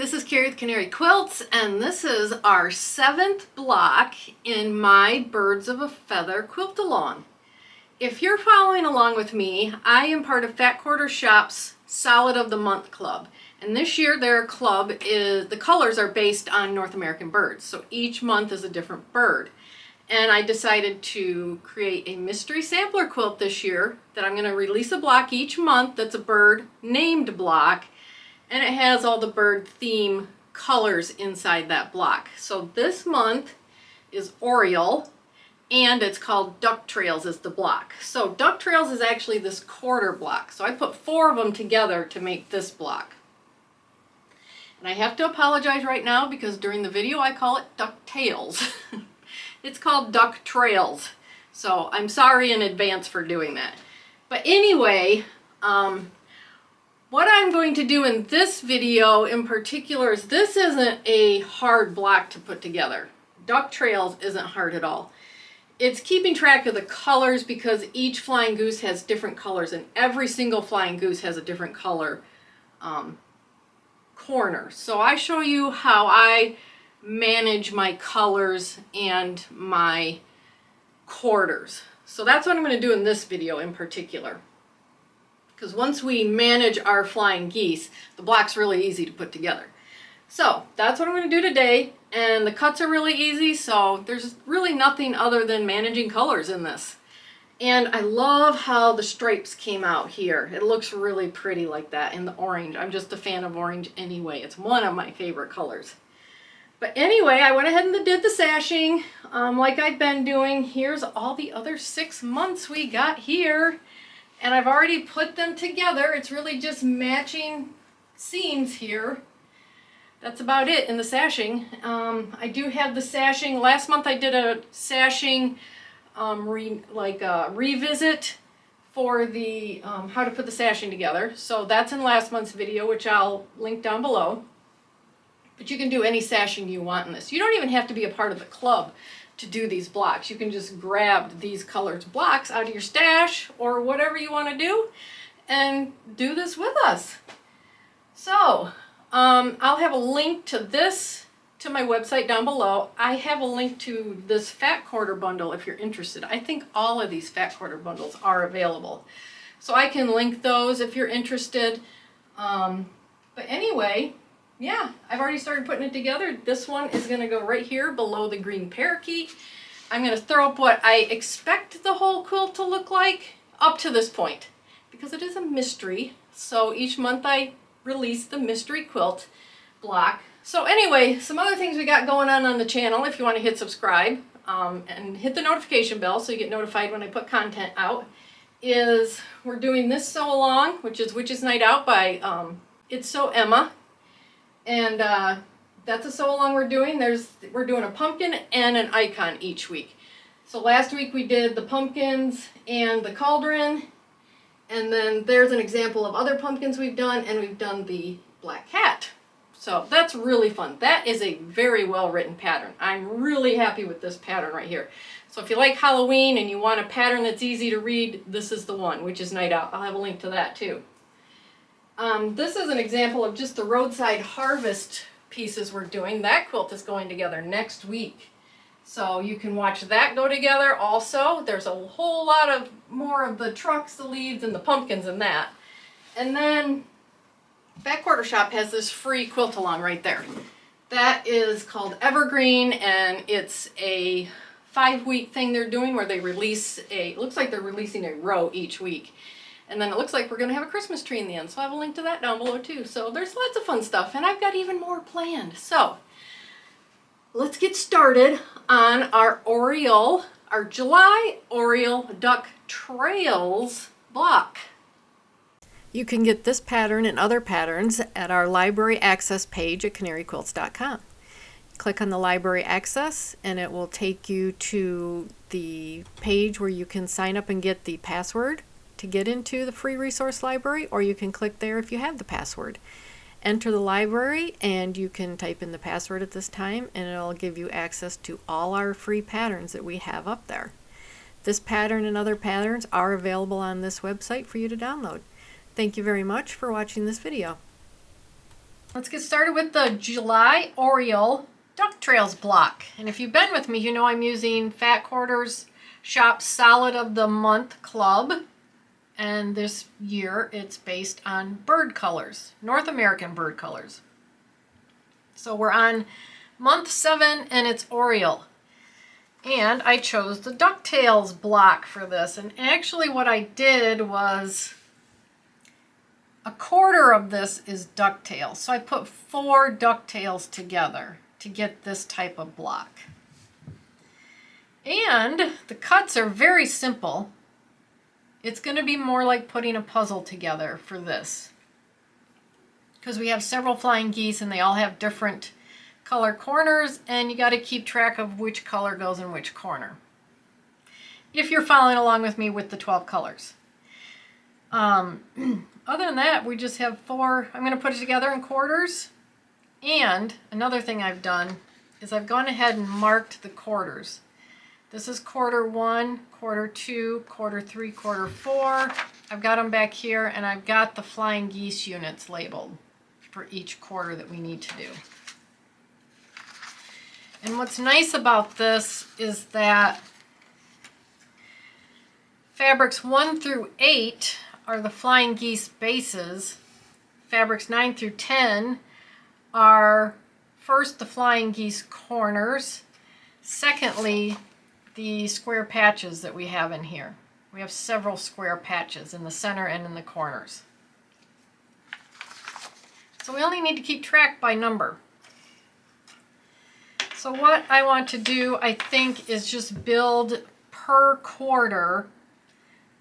this is Carrie with Canary Quilts, and this is our 7th block in my Birds of a Feather quilt-along. If you're following along with me, I am part of Fat Quarter Shop's Solid of the Month Club. And this year their club is, the colors are based on North American birds. So each month is a different bird. And I decided to create a mystery sampler quilt this year that I'm going to release a block each month that's a bird named block. And it has all the bird theme colors inside that block. So this month is Oriole, and it's called Duck Trails is the block. So Duck Trails is actually this quarter block. So I put 4 of them together to make this block. And I have to apologize right now because during the video I call it Duck Tails. It's called Duck Trails. So I'm sorry in advance for doing that. But anyway, what I'm going to do in this video in particular is this isn't a hard block to put together. Duck Trails isn't hard at all. It's keeping track of the colors because each flying goose has different colors and every single flying goose has a different color corner. So I show you how I manage my colors and my quarters. So that's what I'm going to do in this video in particular. Because once we manage our flying geese, the block's really easy to put together. So that's what I'm going to do today, and the cuts are really easy, so there's really nothing other than managing colors in this. And I love how the stripes came out here. It looks really pretty like that in the orange. I'm just a fan of orange anyway. It's one of my favorite colors. But anyway, I went ahead and did the sashing like I've been doing. Here's all the other 6 months we got here. And I've already put them together. It's really just matching seams here. That's about it in the sashing. I do have the sashing. Last month I did a sashing revisit for the how to put the sashing together. So that's in last month's video, which I'll link down below. But you can do any sashing you want in this. You don't even have to be a part of the club to do these blocks. You can just grab these colored blocks out of your stash or whatever you want to do and do this with us. So I'll have a link to this to my website down below. I have a link to this Fat Quarter bundle if you're interested. I think all of these Fat Quarter bundles are available. So I can link those if you're interested. But anyway, yeah, I've already started putting it together. This one is going to go right here below the green parakeet. I'm going to throw up what I expect the whole quilt to look like up to this point because it is a mystery. So each month I release the mystery quilt block. So anyway, some other things we got going on the channel if you want to hit subscribe and hit the notification bell so you get notified when I put content out is we're doing this sew along, which is Witch's Night Out by It's So Emma. And that's a sew along we're doing. We're doing a pumpkin and an icon each week. So last week we did the pumpkins and the cauldron, and then there's an example of other pumpkins we've done, and we've done the black cat. So that's really fun. That is a very well written pattern. I'm really happy with this pattern right here. So if you like Halloween and you want a pattern that's easy to read, this is the one, Witch's Night Out. I'll have a link to that too. This is an example of just the Roadside Harvest pieces we're doing. That quilt is going together next week. So you can watch that go together also. There's a whole lot of more of the trucks, the leaves, and the pumpkins in that. And then Fat Quarter Shop has this free quilt along right there. That is called Evergreen, and it's a 5-week thing they're doing where they release it looks like they're releasing a row each week. And then it looks like we're going to have a Christmas tree in the end. So I have a link to that down below too. So there's lots of fun stuff. And I've got even more planned. So let's get started on our Oriole, our July Oriole Duck Trails block. You can get this pattern and other patterns at our library access page at canaryquilts.com. Click on the library access and it will take you to the page where you can sign up and get the password to get into the free resource library, or you can click there if you have the password. Enter the library and you can type in the password at this time and it'll give you access to all our free patterns that we have up there. This pattern and other patterns are available on this website for you to download. Thank you very much for watching this video. Let's get started with the July Oriole Duck Trails block. And if you've been with me, you know I'm using Fat Quarters Shop Solid of the Month Club. And this year it's based on bird colors, North American bird colors. So we're on month 7 and it's Oriole. And I chose the DuckTales block for this. And actually what I did was a quarter of this is DuckTales. So I put 4 DuckTales together to get this type of block. And the cuts are very simple. It's going to be more like putting a puzzle together for this, because we have several flying geese and they all have different color corners, and you got to keep track of which color goes in which corner if you're following along with me with the 12 colors. Other than that, we just have 4. I'm going to put it together in quarters. And another thing I've done is I've gone ahead and marked the quarters. This is quarter 1, quarter 2, quarter 3, quarter 4. I've got them back here, and I've got the flying geese units labeled for each quarter that we need to do. And what's nice about this is that fabrics 1 through 8 are the flying geese bases. Fabrics 9 through 10 are first the flying geese corners, secondly the square patches that we have in here. We have several square patches in the center and in the corners. So we only need to keep track by number. So what I want to do, I think, is just build per quarter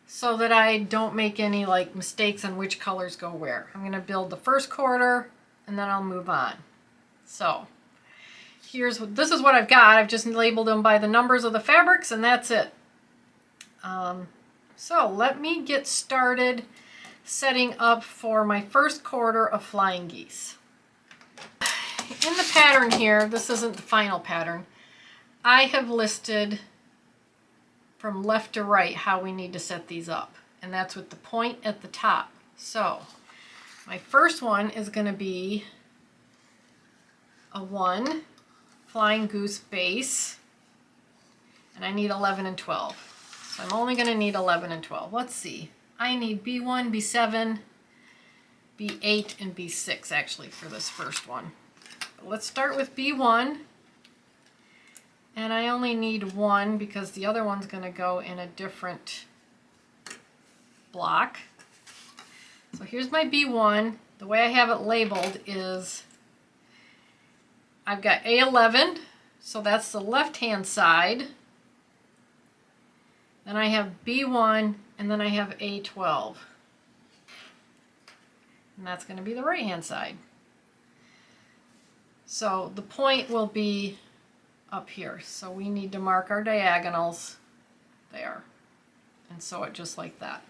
so that I don't make any mistakes on which colors go where. I'm going to build the first quarter and then I'll move on. So this is what I've got. I've just labeled them by the numbers of the fabrics, and that's it. So let me get started setting up for my first quarter of flying geese. In the pattern here, this isn't the final pattern, I have listed from left to right how we need to set these up, and that's with the point at the top. So my first one is going to be a 1 flying goose base, and I need 11 and 12. So I'm only going to need 11 and 12. Let's see. I need B1, B7, B8, and B6 actually for this first one. But let's start with B1, and I only need 1 because the other one's going to go in a different block. So here's my B1. The way I have it labeled is I've got A11, so that's the left-hand side. Then I have B1, and then I have A12. And that's going to be the right-hand side. So the point will be up here. So we need to mark our diagonals there. And sew it just like that.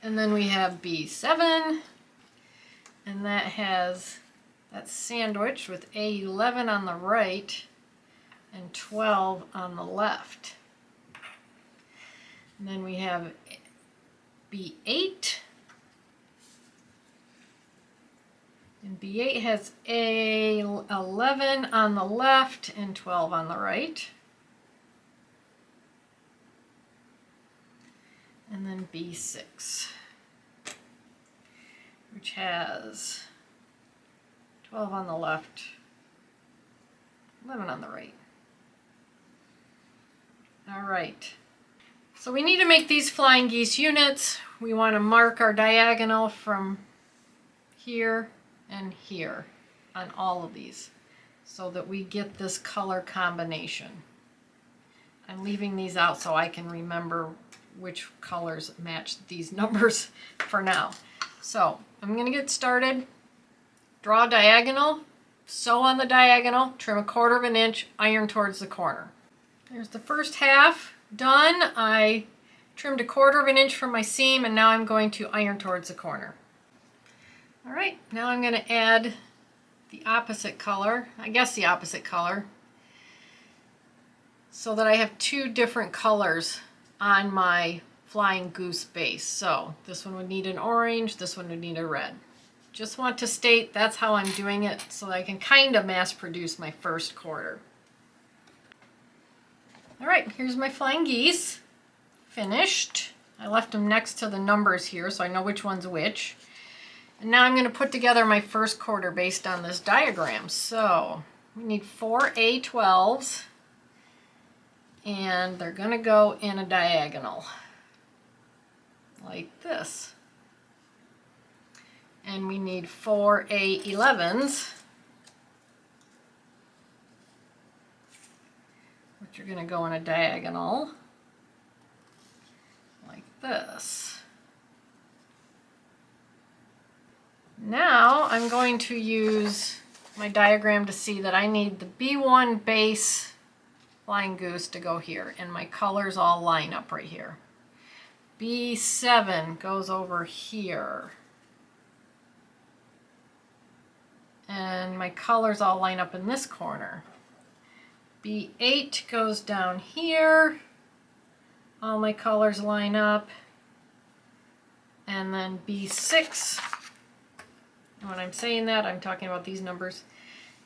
And then we have B7, and that's sandwiched with A11 on the right and 12 on the left. And then we have B8. And B8 has A11 on the left and 12 on the right. And then B6, which has 12 on the left, 11 on the right. All right. So we need to make these flying geese units. We want to mark our diagonal from here and here on all of these so that we get this color combination. I'm leaving these out so I can remember which colors match these numbers for now. So I'm going to get started. Draw a diagonal, sew on the diagonal, trim 1/4 inch, iron towards the corner. There's the first half done. I trimmed 1/4 inch from my seam, and now I'm going to iron towards the corner. All right, now I'm going to add the opposite color, so that I have 2 different colors on my flying goose base. So this one would need an orange, this one would need a red. just want to state that's how I'm doing it so that I can kind of mass produce my first quarter. All right, here's my flying geese, finished. I left them next to the numbers here so I know which one's which. And now I'm going to put together my first quarter based on this diagram. So we need 4 A12s, and they're going to go in a diagonal like this. And we need 4 A11s, which are going to go in a diagonal like this. Now I'm going to use my diagram to see that I need the B1 base flying goose to go here, and my colors all line up right here. B7 goes over here, and my colors all line up in this corner. B8 goes down here, all my colors line up, and then B6, and when I'm saying that, I'm talking about these numbers,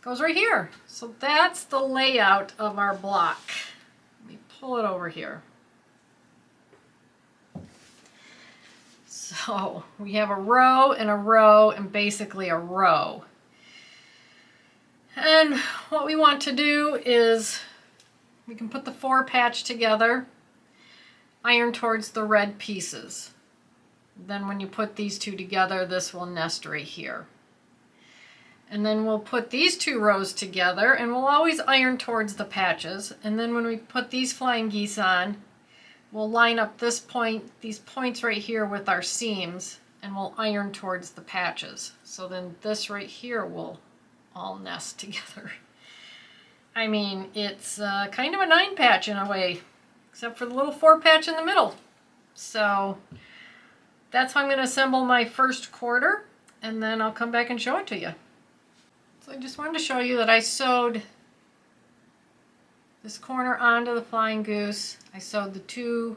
goes right here. So that's the layout of our block. Let me pull it over here. So we have a row and basically a row. And what we want to do is we can put the 4 patch together, iron towards the red pieces. Then when you put these two together, this will nest right here. And then we'll put these 2 rows together, and we'll always iron towards the patches. And then when we put these flying geese on, we'll line up this point, these points right here with our seams, and we'll iron towards the patches. So then this right here will all nest together. I mean, it's kind of a 9 patch in a way, except for the little 4 patch in the middle. So that's how I'm going to assemble my first quarter, and then I'll come back and show it to you. So I just wanted to show you that I sewed this corner onto the flying goose. I sewed the two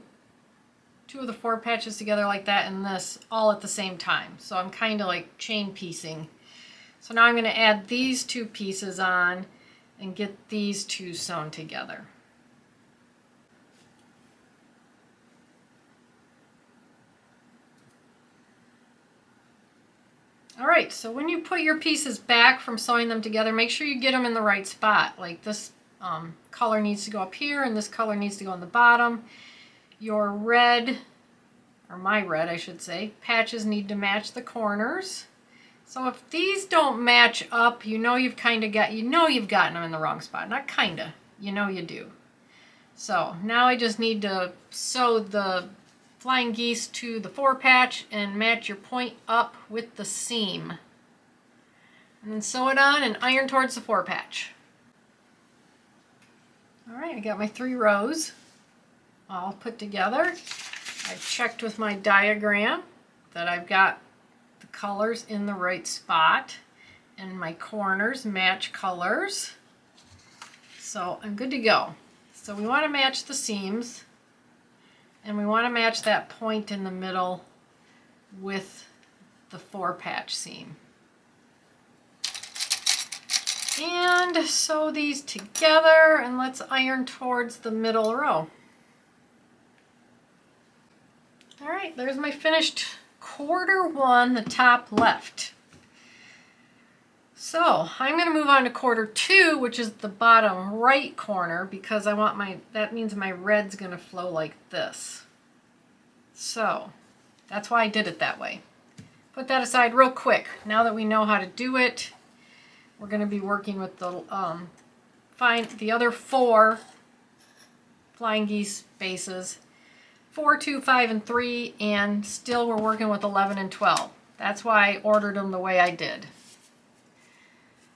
of the 4 patches together like that, and this all at the same time. So I'm kind of like chain piecing. So now I'm going to add these 2 pieces on and get these 2 sewn together. Alright, so when you put your pieces back from sewing them together, make sure you get them in the right spot. Like this color needs to go up here, and this color needs to go on the bottom. Your red, or my red I should say, patches need to match the corners. So if these don't match up, you know you've gotten them in the wrong spot. Not kinda, you know you do. So now I just need to sew the flying geese to the 4 patch and match your point up with the seam. And then sew it on and iron towards the 4 patch. Alright, I got my 3 rows all put together. I've checked with my diagram that I've got the colors in the right spot and my corners match colors. So I'm good to go. So we want to match the seams, and we want to match that point in the middle with the 4 patch seam. And sew these together, and let's iron towards the middle row. Alright, there's my finished quarter 1, the top left. So I'm going to move on to quarter 2, which is the bottom right corner, because I want that means my red's going to flow like this. So that's why I did it that way. Put that aside real quick. Now that we know how to do it, we're going to be working with the the other 4 flying geese bases. 4, 2, 5, and 3, and still we're working with 11 and 12. That's why I ordered them the way I did.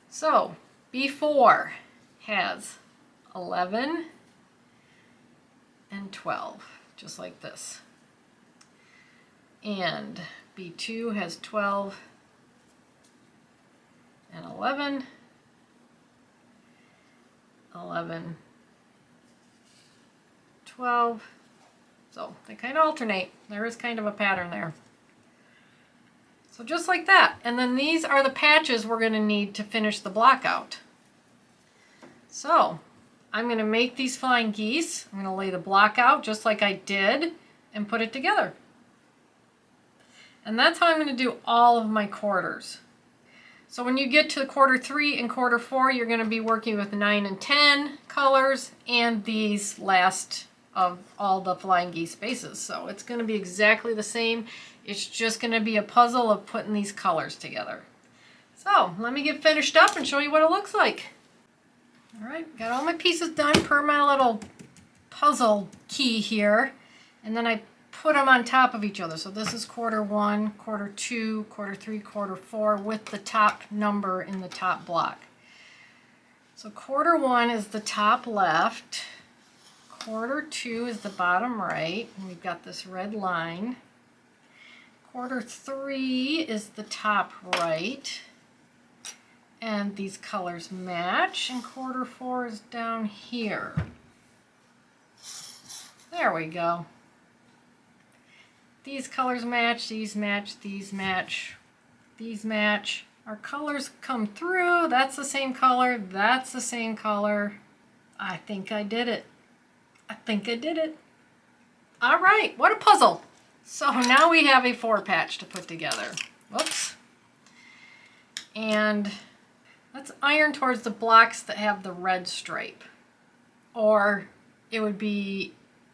So B4 has 11 and 12, just like this. And B2 has 12 and 11, 11, 12. So they kind of alternate. There is kind of a pattern there. So just like that. And then these are the patches we're going to need to finish the block out. So I'm going to make these flying geese. I'm going to lay the block out just like I did and put it together. And that's how I'm going to do all of my quarters. So when you get to quarter 3 and quarter 4, you're going to be working with 9 and 10 colors and these last of all the flying geese bases. So it's going to be exactly the same. It's just going to be a puzzle of putting these colors together. So let me get finished up and show you what it looks like. All right, got all my pieces done per my little puzzle key here. And then I put them on top of each other. So this is quarter 1, quarter 2, quarter 3, quarter 4 with the top number in the top block. So quarter 1 is the top left. Quarter 2 is the bottom right, and we've got this red line. Quarter 3 is the top right, and these colors match, and quarter 4 is down here. There we go. These colors match, these match, these match, these match. Our colors come through, that's the same color, that's the same color. I think I did it. I think I did it. All right, what a puzzle. So now we have a 4 patch to put together. Whoops. And let's iron towards the blocks that have the red stripe. Or it would be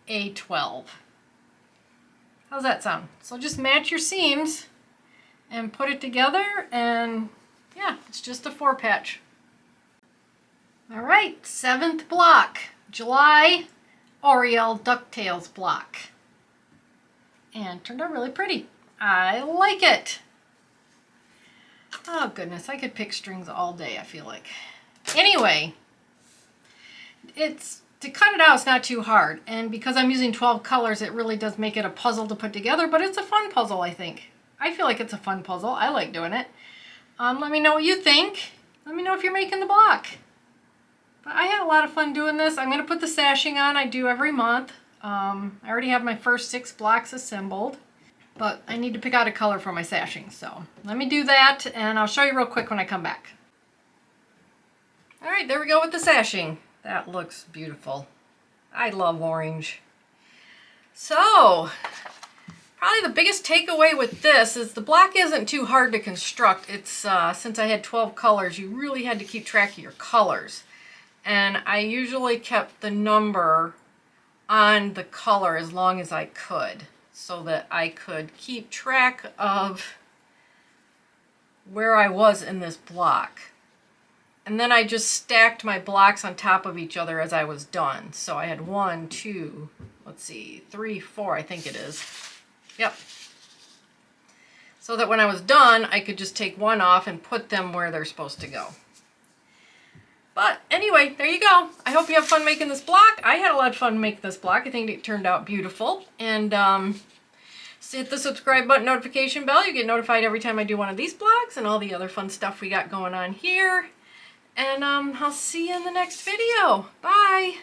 A12. How's that sound? So just match your seams and put it together, and yeah, it's just a 4 patch. All right, 7th block, July Oriole DuckTales block. And turned out really pretty. I like it. Oh goodness, I could pick strings all day, I feel like. Anyway, to cut it out, it's not too hard. And because I'm using 12 colors, it really does make it a puzzle to put together, but it's a fun puzzle, I think. I feel like it's a fun puzzle. I like doing it. Let me know what you think. Let me know if you're making the block. But I had a lot of fun doing this. I'm going to put the sashing on. I do every month. I already have my first 6 blocks assembled, but I need to pick out a color for my sashing. So let me do that, and I'll show you real quick when I come back. All right, there we go with the sashing. That looks beautiful. I love orange. So probably the biggest takeaway with this is the block isn't too hard to construct. It's since I had 12 colors, you really had to keep track of your colors. And I usually kept the number on the color as long as I could, so that I could keep track of where I was in this block. And then I just stacked my blocks on top of each other as I was done. So I had 1, 2, let's see, 3, 4, I think it is. Yep. So that when I was done, I could just take one off and put them where they're supposed to go. But anyway, there you go. I hope you have fun making this block. I had a lot of fun making this block. I think it turned out beautiful. And hit the subscribe button, notification bell. You get notified every time I do one of these blocks and all the other fun stuff we got going on here. And I'll see you in the next video. Bye.